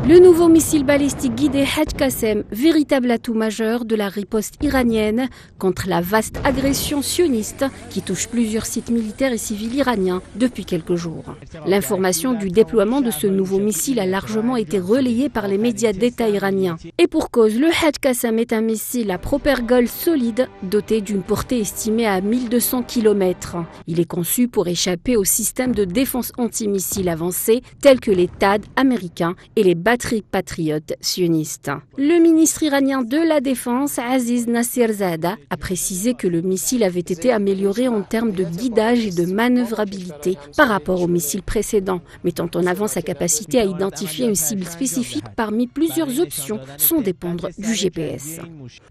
Le nouveau missile balistique guidé Hajj-Qassem, véritable atout majeur de la riposte iranienne contre la vaste agression sioniste qui touche plusieurs sites militaires et civils iraniens depuis quelques jours. L'information du déploiement de ce nouveau missile a largement été relayée par les médias d'État iraniens. Et pour cause, le Hajj-Qassem est un missile à propergol solide doté d'une portée estimée à 1200 km. Il est conçu pour échapper au système de défense antimissile avancé tels que les THAAD américains et les batteries patriotes sionistes. Le ministre iranien de la Défense, Aziz Nasirzadeh, a précisé que le missile avait été amélioré en termes de guidage et de manœuvrabilité par rapport au missile précédent, mettant en avant sa capacité à identifier une cible spécifique parmi plusieurs options sans dépendre du GPS.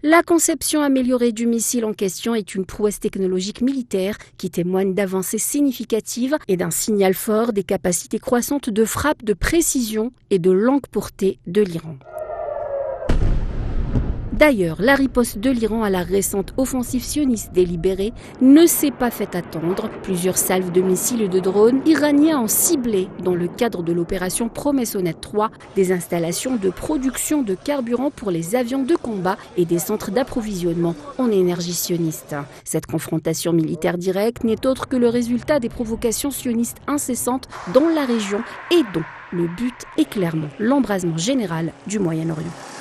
La conception améliorée du missile en question est une prouesse technologique militaire qui témoigne d'avancées significatives et d'un signal fort des capacités croissantes de frappe, de précision et de longue portée de l'Iran. D'ailleurs, la riposte de l'Iran à la récente offensive sioniste délibérée ne s'est pas fait attendre. Plusieurs salves de missiles et de drones iraniens ont ciblé, dans le cadre de l'opération Promessonnette 3, des installations de production de carburant pour les avions de combat et des centres d'approvisionnement en énergie sioniste. Cette confrontation militaire directe n'est autre que le résultat des provocations sionistes incessantes dans la région et dont le but est clairement l'embrasement général du Moyen-Orient.